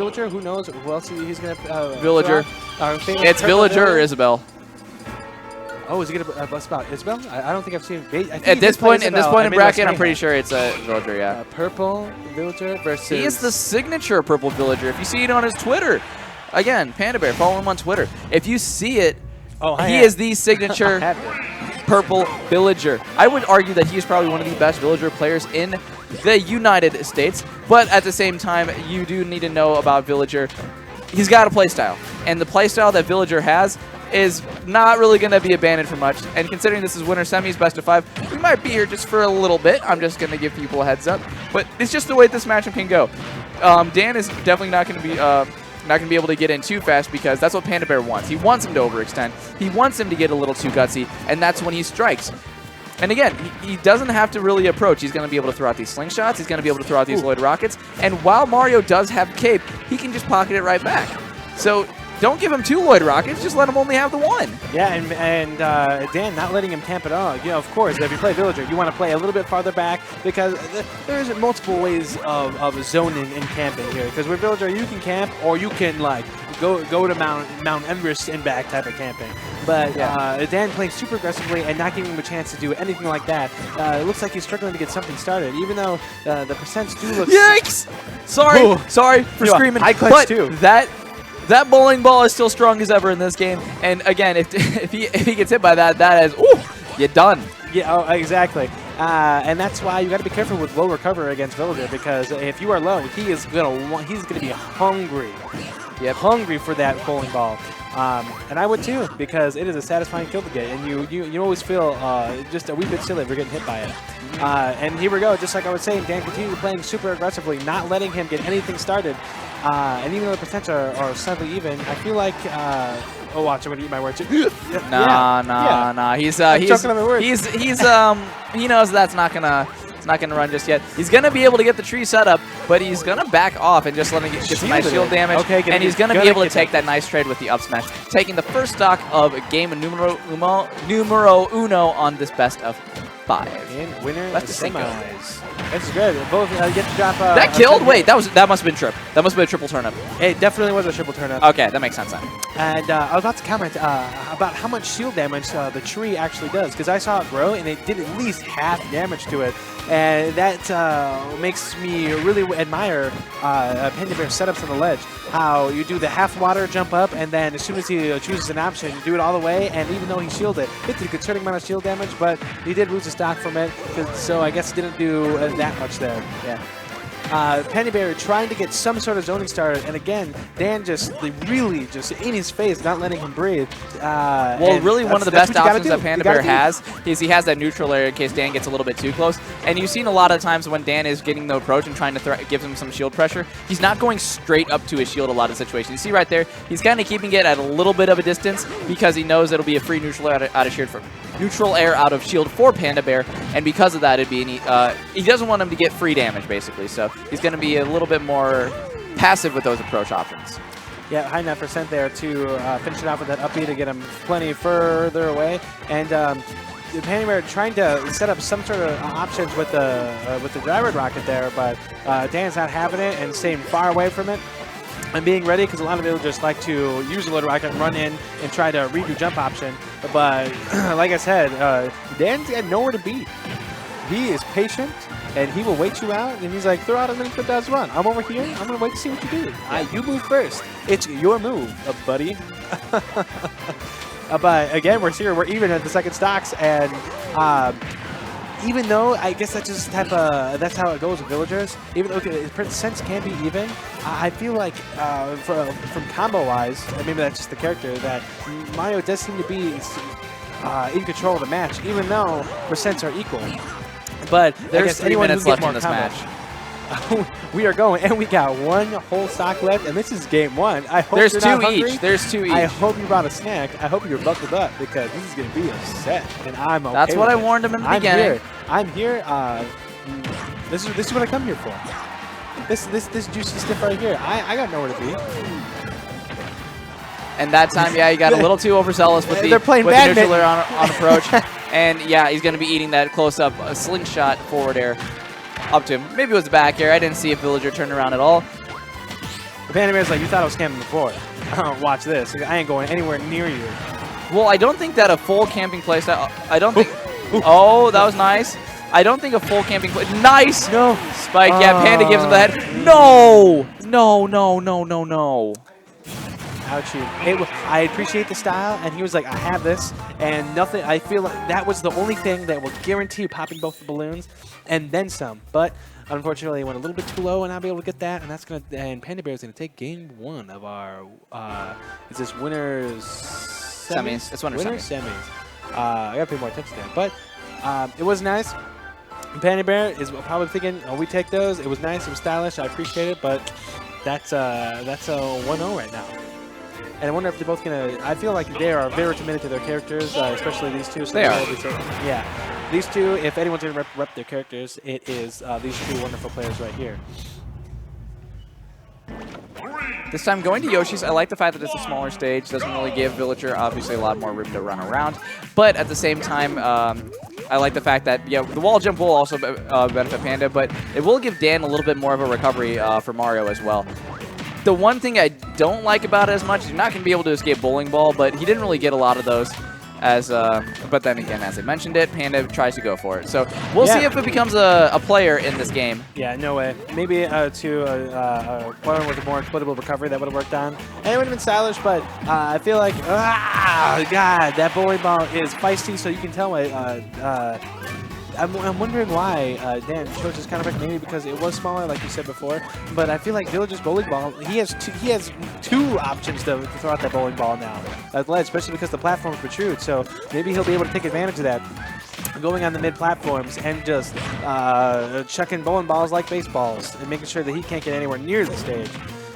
Villager. Who knows who else he's going to Villager. It's Villager or Isabel. Oh, is he going to bust out Isabel? I don't think I've seen. At this point in bracket, I'm pretty sure it's a Villager. Yeah. Purple Villager versus. He is the signature Purple Villager. If you see it on his Twitter, again, Panda Bair, follow him on Twitter. If you see it, he is the signature Purple Villager. I would argue that he is probably one of the best Villager players in the United States, but at the same time, you do need to know about Villager. He's got a playstyle, and the playstyle that Villager has is not really going to be abandoned for much. And considering this is Winter Semis, best of 5, we might be here just for a little bit. I'm just going to give people a heads up, but it's just the way this matchup can go. Dan is definitely not going to be able to get in too fast because that's what Panda Bair wants. He wants him to overextend. He wants him to get a little too gutsy, and that's when he strikes. And again, he doesn't have to really approach. He's going to be able to throw out these slingshots. He's going to be able to throw out these Lloyd Rockets. And while Mario does have Cape, he can just pocket it right back. So don't give him 2 Lloyd Rockets. Just let him only have the 1. Yeah, and Dan not letting him camp at all. You know, of course, if you play Villager, you want to play a little bit farther back because there's multiple ways of zoning and camping here. Because with Villager, you can camp or you can like go to Mount Everest and back type of camping. But Dan playing super aggressively and not giving him a chance to do anything like that. It looks like he's struggling to get something started, even though the percents do look. Yikes! Sorry for screaming. I clutched too. That bowling ball is still strong as ever in this game. And again, if he gets hit by that, that is, ooh, you're done. Yeah, exactly. And that's why you got to be careful with low recovery against Villager because if you are low, he's gonna be hungry. Yep, hungry for that bowling ball. And I would too because it is a satisfying kill to get, and you always feel just a wee bit silly if you're getting hit by it. And here we go, just like I was saying, Dan continued playing super aggressively, not letting him get anything started. And even though the percents are slightly even, I feel like oh, watch! I'm gonna eat my words. Nah. He knows that's not gonna run just yet. He's gonna be able to get the tree set up, but he's gonna back off and just let him get some nice shield damage. Okay, and he's gonna be able to take that nice trade with the up smash, taking the first stock of game numero uno on this best of 5. And winner of the semis. That's good. Both get to drop. That killed. Wait, that must have been trip. That must have been a triple turnip. It definitely was a triple turnip. Okay, that makes sense then. And I was about to comment about how much shield damage the tree actually does, because I saw it grow and it did at least half damage to it, and that makes me really admire Panda Bair setups on the ledge. How you do the half water jump up, and then as soon as he chooses an option, you do it all the way. And even though he shielded, it did a concerning amount of shield damage, but he did lose a stock from it. So I guess it didn't do that much there. Yeah. Panda Bair trying to get some sort of zoning started, and again, Dan just really just in his face, not letting him breathe. Well, really one of the best options that Panda Bair has is he has that neutral area in case Dan gets a little bit too close. And you've seen a lot of times when Dan is getting the approach and trying to give him some shield pressure, he's not going straight up to his shield a lot of situations. You see right there, he's kind of keeping it at a little bit of a distance because he knows it'll be a free neutral air out of shield for Panda Bair, and because of that, it'd be he doesn't want him to get free damage basically. So he's going to be a little bit more passive with those approach options. Yeah, high enough percent there to finish it off with that up B to get him plenty further away. And Panda Bair trying to set up some sort of options with the driver rocket there, but Dan's not having it and staying far away from it. And being ready, because a lot of villagers like to use a load rocket, run in, and try to read your jump option. But like I said, Dan's got nowhere to be. He is patient, and he will wait you out, and he's like, throw out as many quick does run. I'm over here. I'm going to wait to see what you do. You move first. It's your move, buddy. But again, we're even at the second stocks, and even though I guess that's just that's how it goes with villagers. Even though percents can be even, I feel like from combo wise, maybe that's just the character, that Mario does seem to be in control of the match, even though percents are equal. But there's 3 minutes left in this match. We are going, and we got one whole stock left, and this is game 1. I hope there's you're 2 not hungry. each. There's 2 each. I hope you brought a snack. I hope you're buckled up because this is going to be a set, and I'm okay. That's what I warned him in the beginning. I'm here. This is what I come here for. This juicy stuff right here. I got nowhere to be. And that time, yeah, he got a little too overzealous with the neutral air on approach. And yeah, he's going to be eating that close-up slingshot forward air up to him. Maybe it was the back air. I didn't see a villager turn around at all. The Panda Bair's like, you thought I was camping before. Watch this. I ain't going anywhere near you. Well, I don't think that a full camping playstyle. I don't think. Oh, that was nice. I don't think a full camping play. Nice. No. Spike. Yeah, Panda gives him the head. No. No. No. No. No. No. Ouchie. I appreciate the style, and he was like, I have this, and nothing. I feel like that was the only thing that will guarantee popping both the balloons, and then some. But unfortunately, it went a little bit too low, and I'll be able to get that, and that's gonna. And Panda Bair is gonna take game 1 of our. Is this winners? Semis. It's winners semis. I gotta pay more attention to that, but it was nice. Panda Bair is probably thinking, oh, we take those. It was nice. It was stylish. I appreciate it, but that's a 1-0 right now. And I wonder if they're both going to... I feel like they are very committed to their characters, especially these two. So they are. Yeah. These two, if anyone's going to rep their characters, it is these two wonderful players right here. This time going to Yoshi's, I like the fact that it's a smaller stage. Doesn't really give Villager, obviously, a lot more room to run around. But at the same time, I like the fact that, yeah, the wall jump will also benefit Panda, but it will give Dan a little bit more of a recovery for Mario as well. The one thing I don't like about it as much is you're not going to be able to escape bowling ball, but he didn't really get a lot of those. But then again, as I mentioned it, Panda tries to go for it. So we'll see if it becomes a player in this game. Yeah, no way. Maybe to a player with a more exploitable recovery that would have worked on. And it would have been stylish, but I feel like, God, that bowling ball is feisty, so you can tell I'm wondering why Dan chose this kind of pick, maybe because it was smaller, like you said before. But I feel like Villager's bowling ball, he has two options to throw out that bowling ball now at the ledge, especially because the platforms protrude. So maybe he'll be able to take advantage of that, going on the mid platforms and just chucking bowling balls like baseballs and making sure that he can't get anywhere near the stage.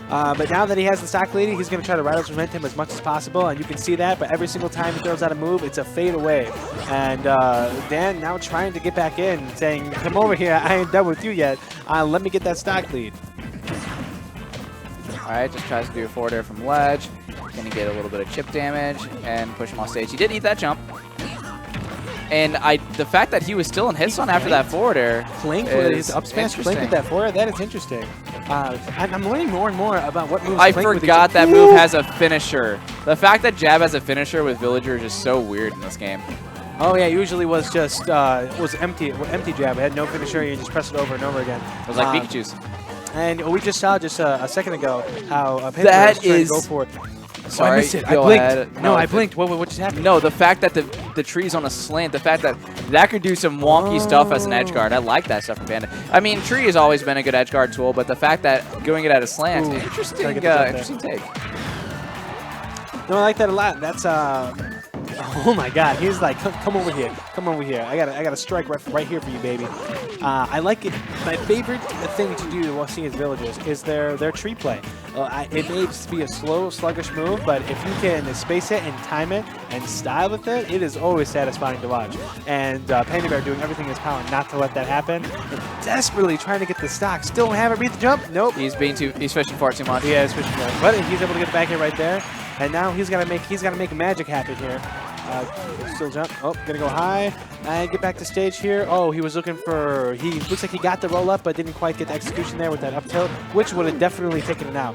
But now that he has the stock lead, he's going to try to ride out momentum as much as possible, and you can see that. But every single time he throws out a move, it's a fade away. And Dan now trying to get back in, saying, come over here, I ain't done with you yet. Let me get that stock lead. All right, just tries to do a forward air from ledge. Going to get a little bit of chip damage and push him off stage. He did eat that jump. And the fact that he was still in hit zone after that forward air. Plank with his up smash, plank with that forward, that is interesting. I'm learning more and more about what moves. I forgot that move has a finisher. The fact that jab has a finisher with Villager is just so weird in this game. Oh yeah, usually was just empty jab. It had no finisher. You just press it over and over again. It was like Pikachu's. And we just saw a second ago how Panda that is go for it. Sorry, I missed it. I blinked. No, I blinked. What just happened? No, the fact that the tree's on a slant, the fact that could do some wonky stuff as an edge guard. I like that stuff from Panda. I mean, tree has always been a good edge guard tool, but the fact that doing it at a slant, interesting take. No, I like that a lot. That's oh my God, he's like, come over here, come over here. I got a strike right here for you, baby. I like it. My favorite thing to do while seeing his villagers is their tree play. It may just be a slow, sluggish move, but if you can space it and time it and style with it, it is always satisfying to watch. And Panda Bair doing everything in his power not to let that happen. Desperately trying to get the stock. Still don't have it beat the jump. Nope. He's fishing for it too much. Yeah, he's fishing for it. But he's able to get back here right there. And now he's got to make magic happen here. Still jump. Oh, gonna go high and get back to stage here. Oh, he was looking for. He looks like he got the roll up, but didn't quite get the execution there with that up tilt, which would have definitely taken it out.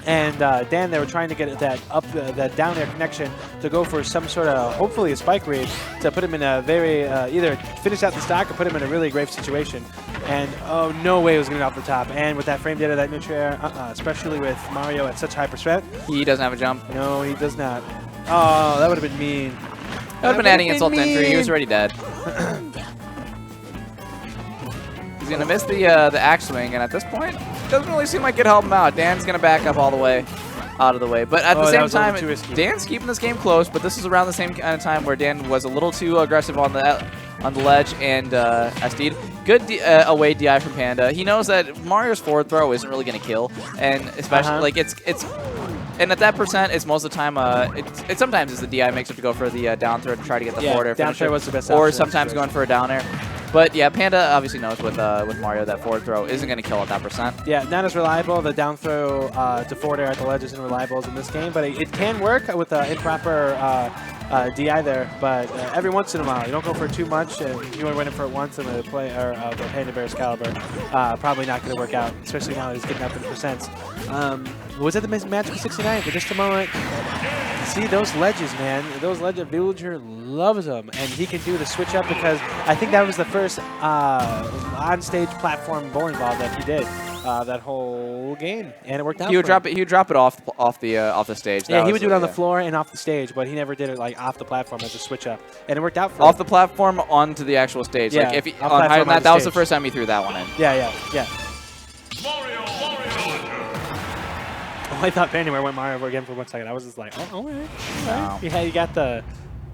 And Dan, they were trying to get that down air connection to go for some sort of, hopefully a spike read to put him in a very, either finish out the stock or put him in a really grave situation. And oh, no way it was going to get off the top. And with that frame data, that neutral air, especially with Mario at such high percent. He doesn't have a jump. No, he does not. Oh, that would have been mean. That would have been adding insult to injury. He was already dead. He's going to miss the axe swing, and at this point, it doesn't really seem like it helped him out. Dan's going to back up all the way out of the way. But at the same time, Dan's keeping this game close, but this is around the same kind of time where Dan was a little too aggressive on the ledge and SD'd. Good away DI from Panda. He knows that Mario's forward throw isn't really going to kill, and especially like it's and at that percent, it's most of the time, it sometimes is the DI makes it to go for the down throw to try to get the forward air down throw was the best or option sometimes going for a down air. But yeah, Panda obviously knows with Mario that forward throw isn't going to kill at that percent. Yeah, not as reliable. The down throw to forward air at the ledge isn't reliable as in this game, but it can work with improper DI there. But every once in a while, you don't go for too much, and you only went in for it once in the play or the Panda Bair's caliber. Probably not going to work out, especially now that he's getting up in percents. Was at the Magical 69 for just a moment. See those ledges, man. Those ledges, Villager loves them, and he can do the switch up because I think that was the first on-stage platform bowling ball that he did that whole game, and it worked out. He would drop it. He would drop it off the stage. Yeah, he would do it on the floor and off the stage, but he never did it like off the platform as a switch up, and it worked out for him. Off the platform onto the actual stage. Yeah, like if he, on higher than that, that was the first time he threw that one in. Yeah. I thought Panda Bair went Mario over again for 1 second. I was just like, oh, all right. Wow. Yeah, you got the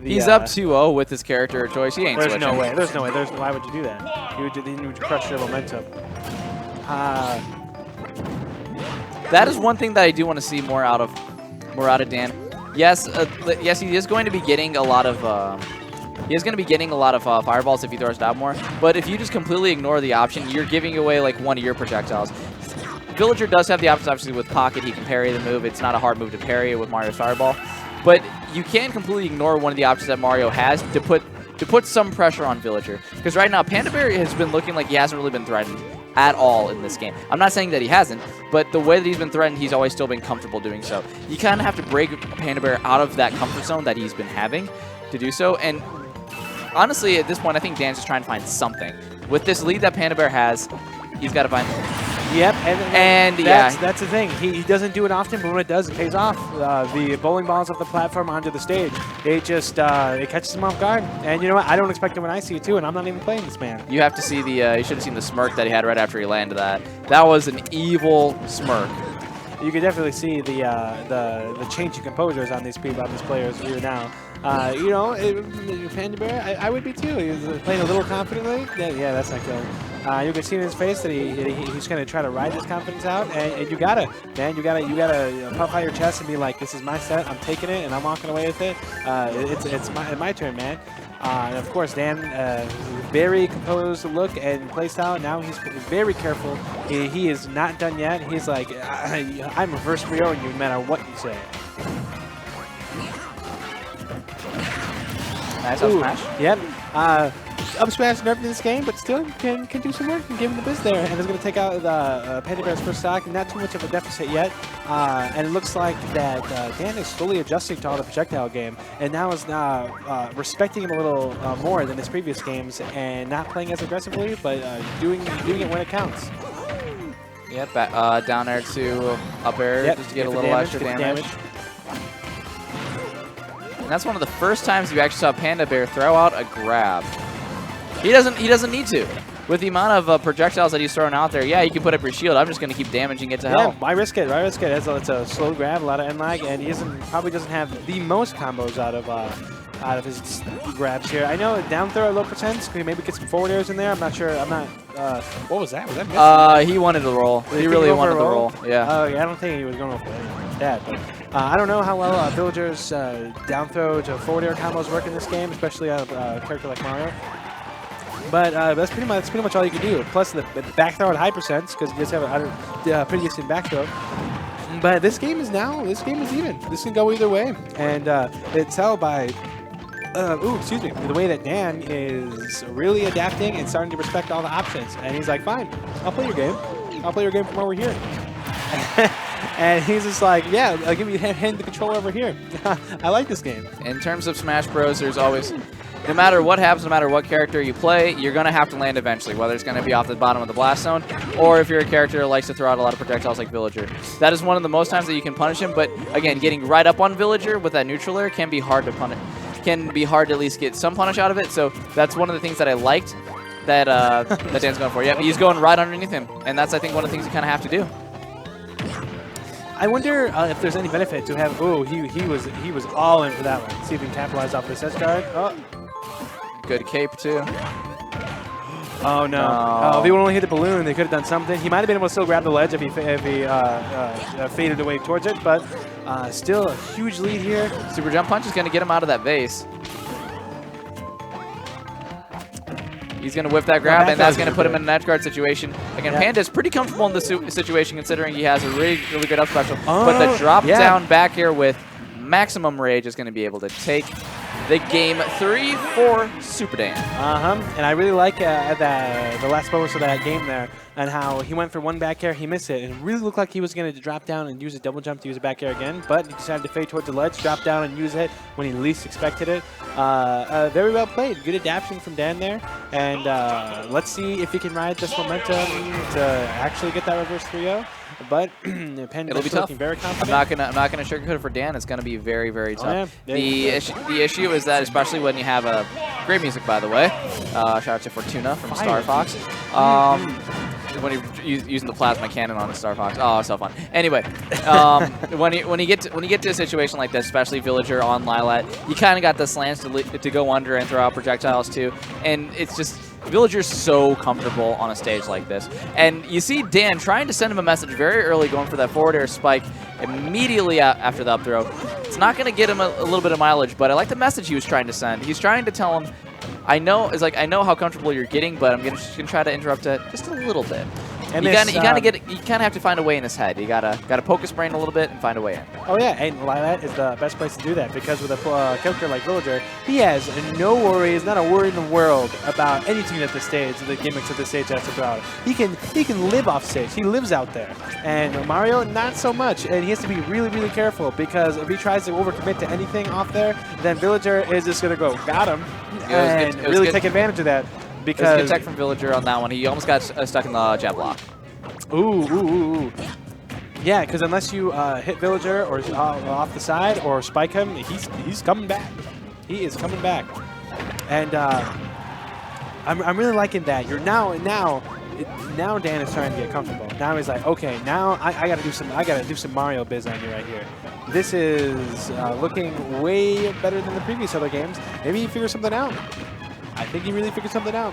He's up 2-0 with his character choice. He ain't switching. There's no way. Why would you do that? You would crush your momentum. That is one thing that I do want to see more out of Dan. Yes, yes, he is going to be getting a lot of fireballs if he throws down more. But if you just completely ignore the option, you're giving away like one of your projectiles. Villager does have the options, obviously, with Pocket. He can parry the move. It's not a hard move to parry with Mario's Fireball. But you can completely ignore one of the options that Mario has to put some pressure on Villager. Because right now, Panda Bair has been looking like he hasn't really been threatened at all in this game. I'm not saying that he hasn't, but the way that he's been threatened, he's always still been comfortable doing so. You kind of have to break Panda Bair out of that comfort zone that he's been having to do so. And honestly, at this point, I think Dan's just trying to find something. With this lead that Panda Bair has, he's got to find... Yep, and yeah, that's the thing. He doesn't do it often, but when it does, it pays off. The bowling balls off the platform onto the stage, it catches him off guard. And you know what? I don't expect it when I see it too, and I'm not even playing this man. You have to see the. You should have seen the smirk that he had right after he landed that. That was an evil smirk. You can definitely see the change in composures on these players here now. You know, Panda Bair, I would be too. He was playing a little confidently. Yeah, that's not good. You can see in his face that he's going to try to ride his confidence out, and you gotta puff out your chest and be like, this is my set, I'm taking it, and I'm walking away with it. It's my turn, man. And of course, Dan, very composed look and play style. Now he's very careful. He is not done yet. He's like, I'm reverse Rioing you no matter what you say. Nice up smash. Yep. Up smash nerfed in this game, but still can do some work and give him the biz there. And it's going to take out the Panda Bair's first stock. Not too much of a deficit yet. And it looks like that Dan is slowly adjusting to all the projectile game. And now is respecting him a little more than his previous games and not playing as aggressively, but doing it when it counts. Yep, down air to up air just to get a little extra damage. And that's one of the first times you actually saw Panda Bair throw out a grab. He doesn't need to. With the amount of projectiles that he's throwing out there, yeah, you can put up your shield. I'm just going to keep damaging it to hell. Why risk it? Why risk it? It's a slow grab, a lot of end lag, and he probably doesn't have the most combos out of his grabs here. I know down throw at low percents. Can maybe get some forward airs in there? I'm not sure. I'm not. What was that? Was that missing? He wanted the roll. He really wanted the roll. Yeah. Oh, yeah. I don't think he was going for that. But I don't know how well Villager's down throw to forward air combos work in this game, especially on a character like Mario. But that's pretty much all you can do. Plus the back throw at high percents because you just have a pretty decent back throw. But this game is even. This can go either way, and it's held by. The way that Dan is really adapting and starting to respect all the options, and he's like, fine, I'll play your game. I'll play your game from over here. And he's just like, yeah, I'll give you hand the control over here. I like this game. In terms of Smash Bros, there's always, no matter what happens, no matter what character you play, you're going to have to land eventually, whether it's going to be off the bottom of the blast zone, or if you're a character that likes to throw out a lot of projectiles like Villager. That is one of the most times that you can punish him, but again, getting right up on Villager with that neutral air can be hard to punish. Can be hard to at least get some punish out of it, so that's one of the things that I liked that that Dan's going for. Yep, he's going right underneath him, and that's, I think, one of the things you kind of have to do. I wonder if there's any benefit to have. Oh, he was all in for that one. See if he can capitalize off this edge guard. Oh, good cape too. Oh no! Oh, if he would only hit the balloon, they could have done something. He might have been able to still grab the ledge if he faded away towards it, but still a huge lead here. Super jump punch is going to get him out of that base. He's going to whip that grab, and that's going to put him in an edge guard situation. Again, Panda's pretty comfortable in this situation considering he has a really good up special. But the drop down back here with maximum rage is going to be able to take the Game 3 for Super Dan. And I really like the last moments of that game there, and how he went for one back air, he missed it, and it really looked like he was going to drop down and use a double jump to use a back air again, but he decided to fade towards the ledge, drop down and use it when he least expected it. Very well played. Good adaptation from Dan there, and let's see if he can ride this momentum to actually get that reverse 3-0. But it'll be tough. Very confident. I'm not gonna sugarcoat it for Dan. It's gonna be very, very tough. The issue is that, especially when you have a great music, by the way. Shout out to Fortuna from Star Fox. When you're using the plasma cannon on Star Fox. Oh, so fun. Anyway, when you get to a situation like this, especially Villager on Lilat, you kind of got the slants to go under and throw out projectiles too, and it's just Villager's so comfortable on a stage like this. And you see Dan trying to send him a message very early, going for that forward air spike immediately after the up throw. It's not going to get him a little bit of mileage, but I like the message he was trying to send. He's trying to tell him, I know how comfortable you're getting, but I'm just gonna try to interrupt it just a little bit. And you kind of have to find a way in his head. You gotta poke his brain a little bit and find a way in. Oh yeah, and Lilat is the best place to do that, because with a character like Villager, he has no worries, not a worry in the world about anything at the stage, the gimmicks of the stage has to throw out. He can live off stage. He lives out there, and Mario not so much. And he has to be really, really careful, because if he tries to overcommit to anything off there, then Villager is just gonna go got him and really take advantage of that. Because it was a good tech from Villager on that one. He almost got stuck in the jab block. Ooh. Yeah, because unless you hit Villager or off the side or spike him, he's coming back. He is coming back. And I'm really liking that. Now Dan is trying to get comfortable. Now he's like, okay, now I gotta do some Mario biz on you right here. This is looking way better than the previous other games. Maybe he figures something out. I think he really figured something out.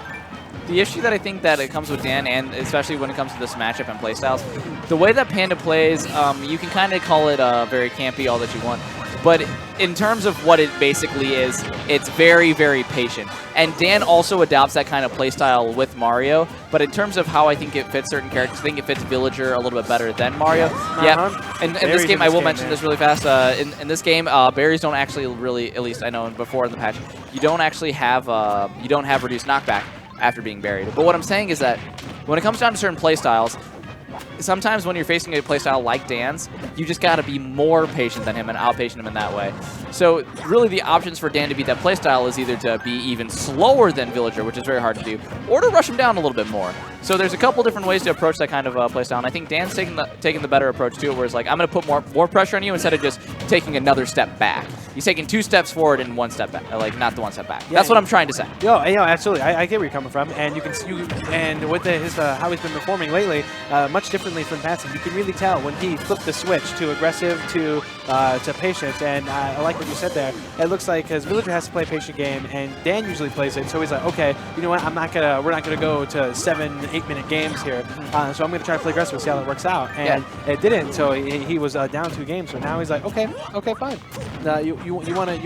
The issue that I think that it comes with Dan, and especially when it comes to this matchup and playstyles, the way that Panda plays, you can kind of call it very campy, all that you want. But in terms of what it basically is, it's very, very patient. And Dan also adopts that kind of playstyle with Mario. But in terms of how I think it fits certain characters, I think it fits Villager a little bit better than Mario. Yeah, in this game, I will mention this really fast. In this game, berries don't actually really, at least I know before in the patch, you don't actually have reduced knockback after being buried. But what I'm saying is that when it comes down to certain playstyles, sometimes when you're facing a playstyle like Dan's, you just got to be more patient than him and outpatient him in that way. So really the options for Dan to beat that playstyle is either to be even slower than Villager, which is very hard to do, or to rush him down a little bit more. So there's a couple different ways to approach that kind of playstyle, and I think Dan's taking the better approach to it, where it's like, I'm going to put more pressure on you instead of just taking another step back. He's taking 2 steps forward and 1 step back, like not the 1 step back. Yeah, that's what I'm trying to say. Yo, absolutely. I get where you're coming from, and and with how he's been performing lately, much differently from passing, you can really tell when he flipped the switch to aggressive to patient. And I like what you said there. It looks like because Villager has to play a patient game, and Dan usually plays it, so he's like, okay, you know what? We're not gonna go to 7-8 minute games here. So I'm gonna try to play aggressive and see how that works out. And it didn't. So he was down 2 games. So now he's like, okay, fine. You wanna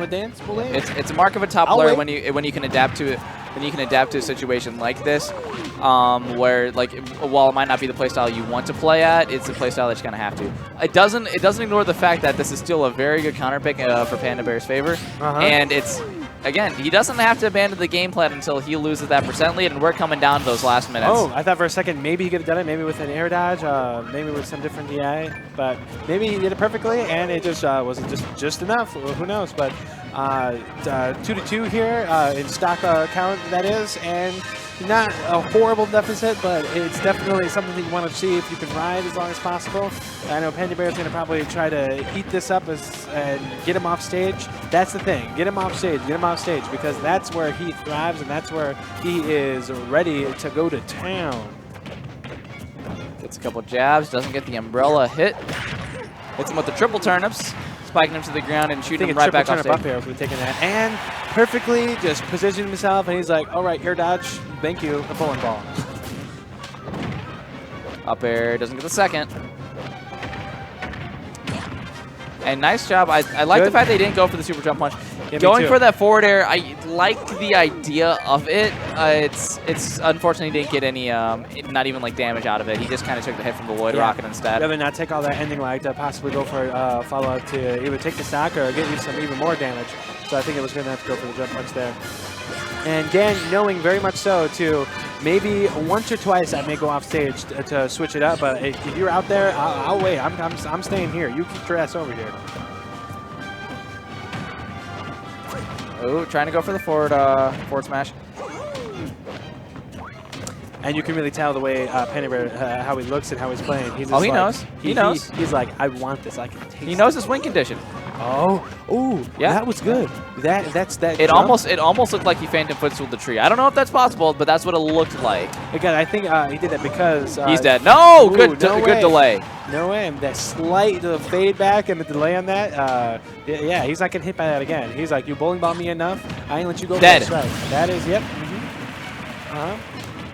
dance? We'll dance. It's a mark of a top player when you can adapt to it. When you can adapt to a situation like this, where like while it might not be the playstyle you want to play at, it's a playstyle that you kind of have to. It doesn't ignore the fact that this is still a very good counter pick for Panda Bair's favor, and it's. Again, he doesn't have to abandon the game plan until he loses that % lead, and we're coming down to those last minutes. Oh, I thought for a second maybe he could have done it, maybe with an air dodge, maybe with some different DI, but maybe he did it perfectly, and it just wasn't just enough. Who knows? But 2-2 here in stock count, that is, and not a horrible deficit, but it's definitely something that you want to see if you can ride as long as possible. I know Panda Bair is going to probably try to eat this up and get him off stage. That's the thing. Get him off stage. Get him off stage, because that's where he thrives, and that's where he is ready to go to town. Gets a couple jabs. Doesn't get the umbrella hit. Hits him with the triple turnips. Spiking him to the ground and shooting him right back off stage. Up here if we're taking that. And perfectly just positioned himself, and he's like, all right, air dodge. Thank you. The bowling ball. Up air. Doesn't get the second. And nice job. I like the fact they didn't go for the super jump punch. Yeah, Going for that forward air, I like the idea of it. It's unfortunately didn't get any, not even like damage out of it. He just kind of took the hit from the Lloyd Rocket instead. Rather not take all that ending lag to possibly go for a follow-up to either take the stock or get you some even more damage. So I think it was going to have to go for the jump punch there. And Dan, knowing very much so to maybe once or twice I may go off stage to switch it up, but if you're out there, I'll wait. I'm staying here. You keep your ass over here. Oh, trying to go for the forward smash. And you can really tell the way Panda Bair, how he looks and how he's playing. He's he knows. He knows. He's like, I want this. I can taste it. He knows his win condition. Oh, ooh, yeah, that was good. That's that. It almost looked like he phantom footstooled the tree. I don't know if that's possible, but that's what it looked like. Again, I think he did that because he's dead. No, ooh, good delay. No way. And that slight fade back and the delay on that. Yeah, he's not getting hit by that again. He's like, you bowling ball me enough. I ain't let you go. Dead. Right. That is, yep.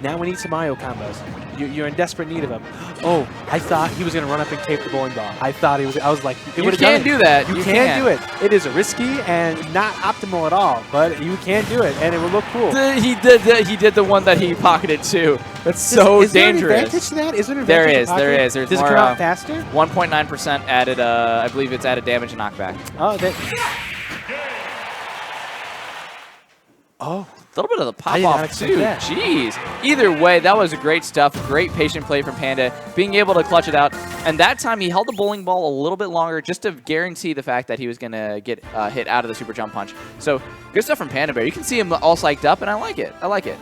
Now we need some IO combos. You're in desperate need of them. Oh, I thought he was going to run up and cape the bowling ball. I thought he was. I was like, you can do that. You can do it. It is risky and not optimal at all, but you can do it, and it will look cool. He did the one that he pocketed too. That's so dangerous. Is there an advantage to that? Is there an advantage? There is. There's Does more, it come out faster? 1.9% added. I believe it's added damage and knockback. Oh, that. Oh. A little bit of the pop-off, too. Jeez. Either way, that was great stuff. Great patient play from Panda, being able to clutch it out. And that time, he held the bowling ball a little bit longer just to guarantee the fact that he was going to get hit out of the super jump punch. So, good stuff from Panda Bair. You can see him all psyched up, and I like it. I like it.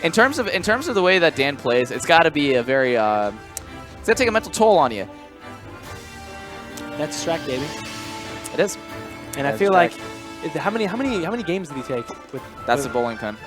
In terms of the way that Dan plays, it's got to be a very... it's got to take a mental toll on you. That's Strack, baby. It is. And I feel like... How many games did he take? That's a bowling pin.